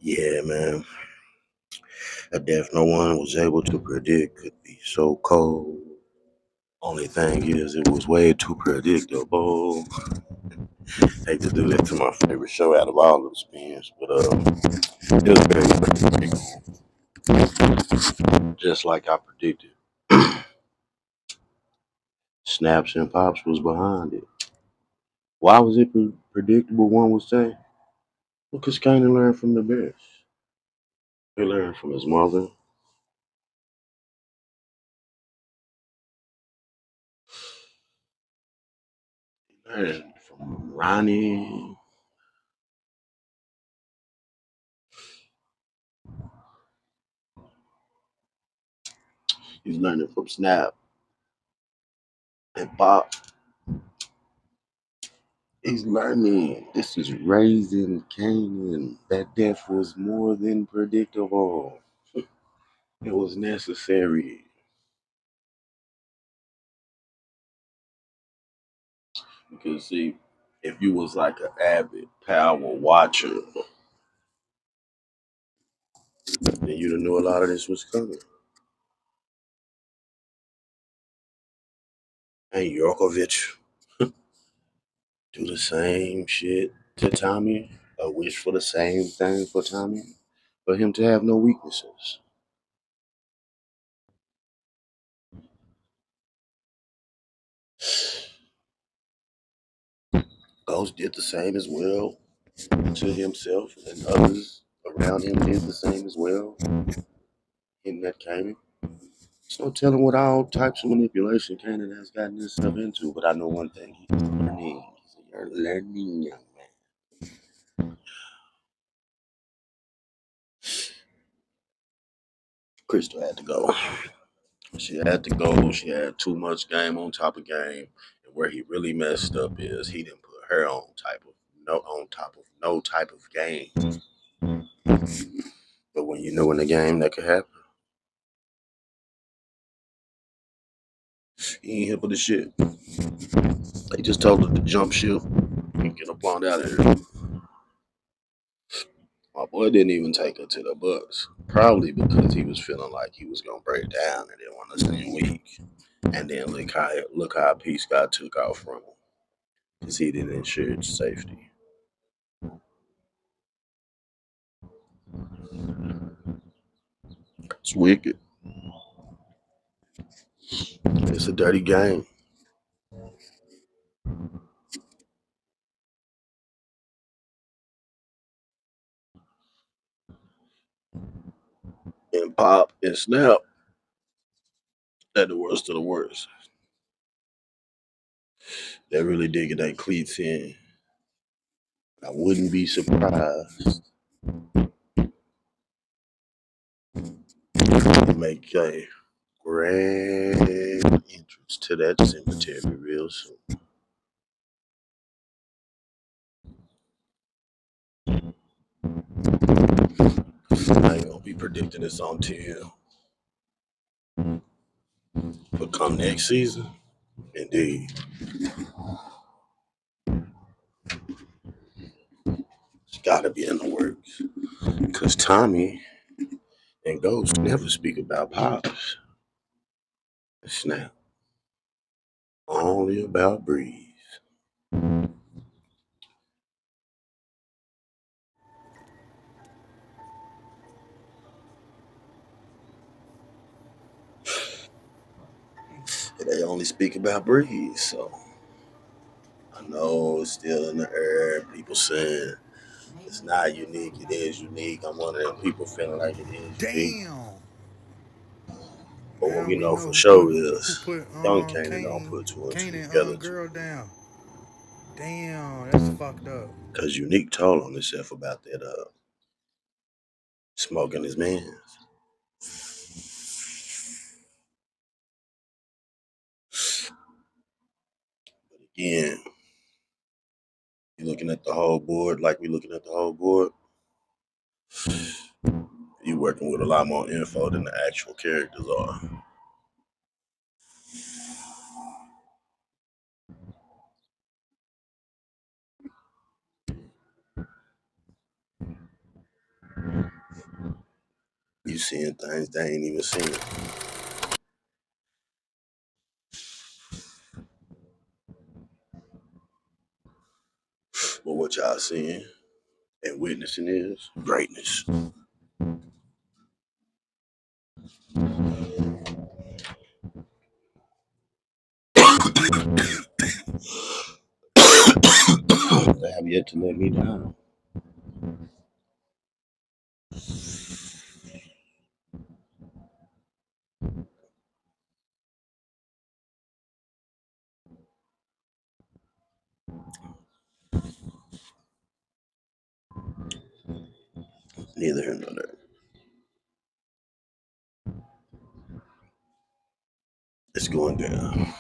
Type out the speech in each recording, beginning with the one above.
Yeah, man. A death no one was able to predict could be so cold. Only thing is, it was way too predictable. Hate to do that to my favorite show out of all of the spins, but it was very predictable, just like I predicted. Snaps and pops was behind it. Why was it predictable? One would say, because Kanan learned from the best. He learned from his mother. He learned from Ronnie. He's learning from Snap and Pop. He's learning. This is raising Canaan. That death was more than predictable. It was necessary. Because see, if you was like an avid power watcher, then you'd have knew a lot of this was coming. And Yorkovich do the same shit to Tommy. A wish for the same thing for Tommy. For him to have no weaknesses. Ghost did the same as well to himself, and others around him did the same as well in that Canaan. There's no telling what all types of manipulation Canaan has gotten himself into, but I know one thing: he's learning. You're learning, young man. Crystal had to go. She had to go. She had too much game on top of game, and where he really messed up is he didn't put her on top of no type of game. But when you know in the game that could happen, he ain't here for the shit. They just told her to jump ship and get up on out of here. My boy didn't even take her to the bus, probably because he was feeling like he was gonna break down and didn't want to stay weak. And then look how Peace got took out from him because he didn't ensure its safety. It's wicked. It's a dirty game. And Pop and Snap at the worst of the worst. They really digging their cleats in. I wouldn't be surprised if they make a grand entrance to that cemetery real soon. I ain't gonna be predicting this on 10. But come next season, indeed, it's gotta be in the works. Because Tommy and Ghost never speak about Pops. Snap. Only about Breeze. They only speak about Breeze, so I know it's still in the air. People saying it's not unique. It is unique. I'm one of them people feeling like it is unique. Damn. But what Now we we know know for sure who is put young Kanan don't put two and two together too. Girl down. Damn, that's fucked up. Cause Unique told on himself about that smoking his man. But again, you looking at the whole board like we looking at the whole board. You working with a lot more info than the actual characters are. seeing things they ain't even seen. But what y'all seeing and witnessing is greatness. They have yet to let me down. Neither here nor there. It's going down.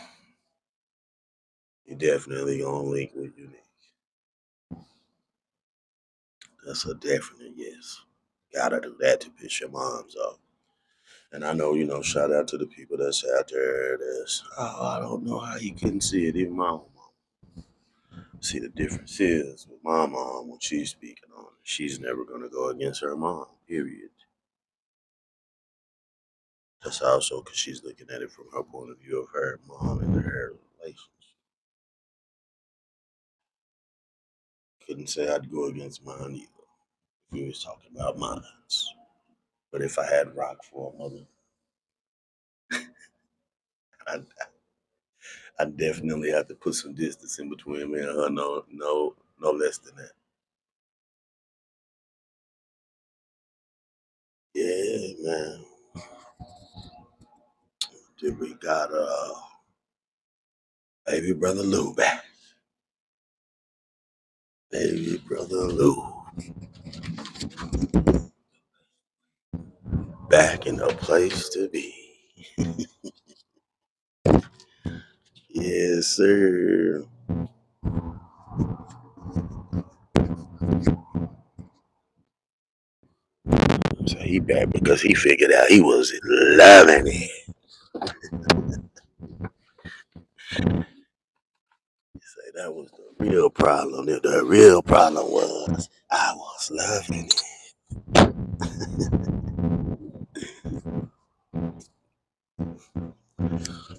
You definitely gonna link with Unique. That's a definite yes. Gotta do that to piss your moms off. And I know, shout out to the people that's out there that's, oh, I don't know how you couldn't see it. Even my own mom. See, the difference is with my mom, when she's speaking on it, she's never going to go against her mom, period. That's also because she's looking at it from her point of view of her mom and her relations. Couldn't say I'd go against mine either if we was talking about mine. But if I had rock for a mother, I'd, I'd definitely have to put some distance in between me and her. No, no, no less than that. Yeah, man. Then we got baby brother Lou back. Baby brother Lou back in a place to be. Yes, sir. So he back because he figured out he was loving it. He say that was the real problem. The real problem was I was loving it.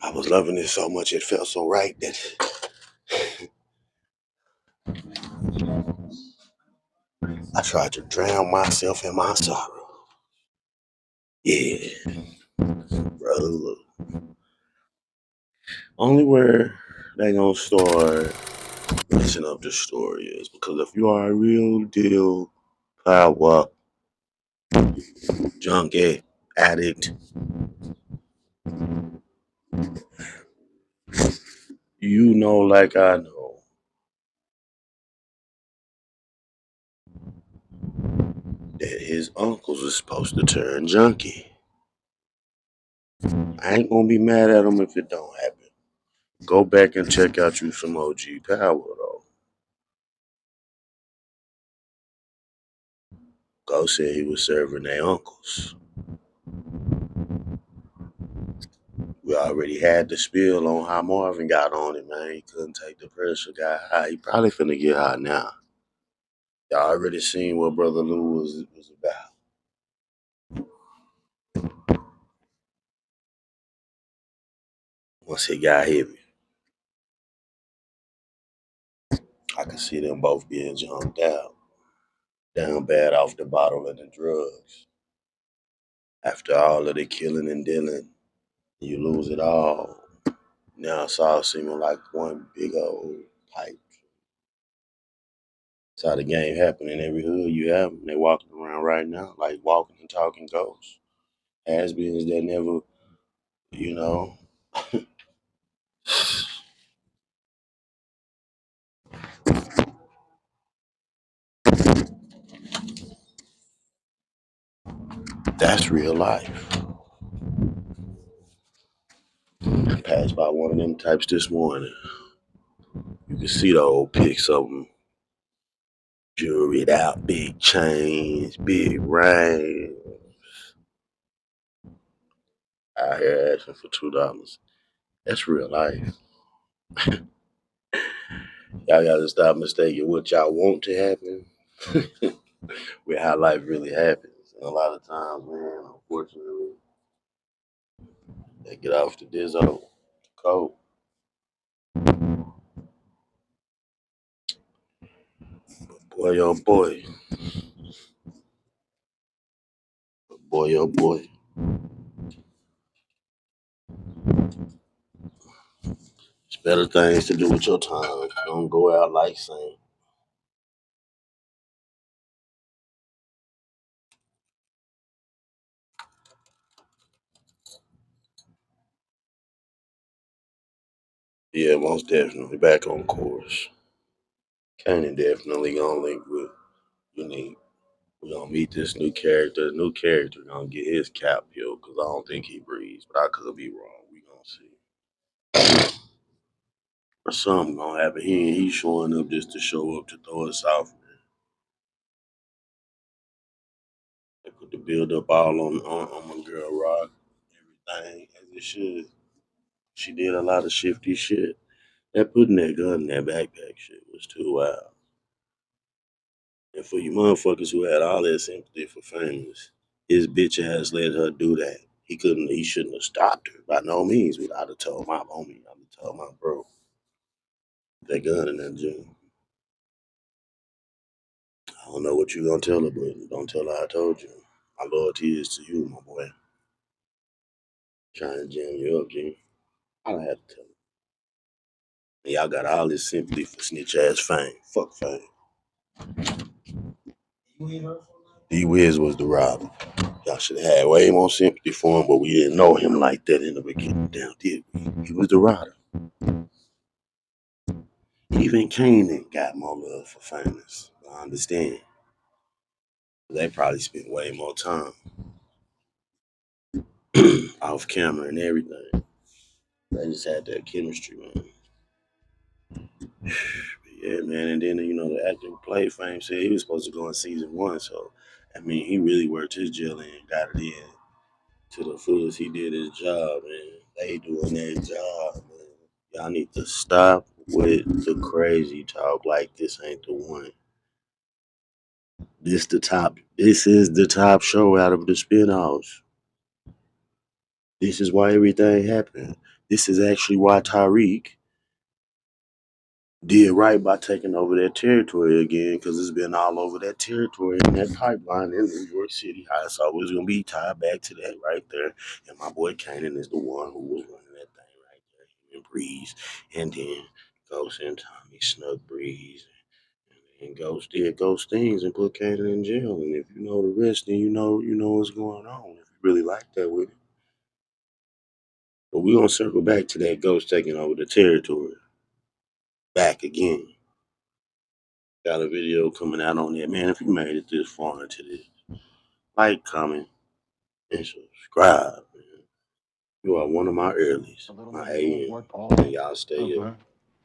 I was loving it so much it felt so right that I tried to drown myself in my sorrow. Yeah, brother Lou. Only where they gonna start messing up the story is because if you are a real deal power junkie addict, you know, like I know, that his uncles are supposed to turn junkie. I ain't gonna be mad at him if it don't happen. Go back and check out you some OG power though. Go said he was serving their uncles. We already had the spill on how Marvin got on it, man. He couldn't take the pressure, got high. He probably finna get high now. Y'all already seen what Brother Lou was about. Once he got heavy, I could see them both being jumped out. Down bad off the bottle and the drugs. After all of the killing and dealing, you lose it all. Now it's all seeming like one big old pipe. That's how the game happen in every hood you have them. They walking around right now like walking and talking ghosts. Has-beens that never, you know, that's real life. I passed by one of them types this morning. You can see the old pics of them. Jewelried out, big chains, big rings. Out here asking for $2. That's real life. Y'all gotta stop mistaking what y'all want to happen with how life really happens. And a lot of times, man, unfortunately, they get off the Dizzo coat. Boy, oh boy. Boy, oh boy. It's better things to do with your time. Don't go out like saying. Yeah, most definitely. Back on course. Kanan definitely gonna link with Unique. We're gonna meet this new character. The new character gonna get his cap peeled because I don't think he breathes, but I could be wrong. We gonna see. Or something gonna happen. He's showing up just to show up to throw us off. They put the build up all on my girl Rock. Everything as it should. She did a lot of shifty shit. That putting that gun in that backpack shit was too wild. And for you motherfuckers who had all that sympathy for Famous, his bitch ass let her do that. He shouldn't have stopped her by no means. I'd have told my homie, I'd have told my bro, that gun in that gym. I don't know what you gonna tell her, but don't tell her I told you. My loyalty is to you, my boy. Trying to jam you up, Jimmy. I don't have to tell her. And y'all got all this sympathy for snitch ass Fame. Fuck Fame. D Wiz was the robber. Y'all should have had way more sympathy for him, but we didn't know him like that in the beginning. Damn, did we? He was the rider. Even Kanan got more love for Famous. I understand. They probably spent way more time off camera and everything. They just had that chemistry, man. Yeah, man. And then, the actor who played Fame said he was supposed to go in season one. So, I mean, he really worked his jail in and got it in to the fullest. He did his job, man. They doing their job, man. Y'all need to stop with the crazy talk like this ain't the one. This is the top show out of the spinoffs. This is why everything happened. This is actually why Tyreek did right by taking over that territory again, because it's been all over that territory and that pipeline in New York City. How it's always gonna be tied back to that right there. And my boy Kanan is the one who was running that thing right there. Him and Breeze, and then Ghost and Tommy snuck Breeze, and then Ghost did Ghost things and put Kanan in jail. And if you know the rest, then you know what's going on. If you really like that with it. But we're gonna circle back to that Ghost taking over the territory. Back again. Got a video coming out on that. Man, if you made it this far into this, like, comment, and subscribe, man. You are one of my earlies. My AM. And y'all stay up.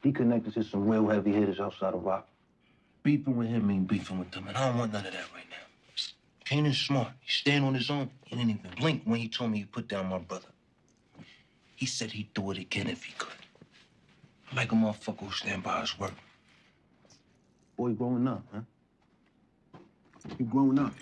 He connected to some real heavy hitters outside of Rock. Beefing with him ain't beefing with them, and I don't want none of that right now. Kanan's smart. He's staying on his own. He didn't even blink when he told me he put down my brother. He said he'd do it again if he could. I like a motherfucker who stand by his word. Boy, growing up, huh? You growing up.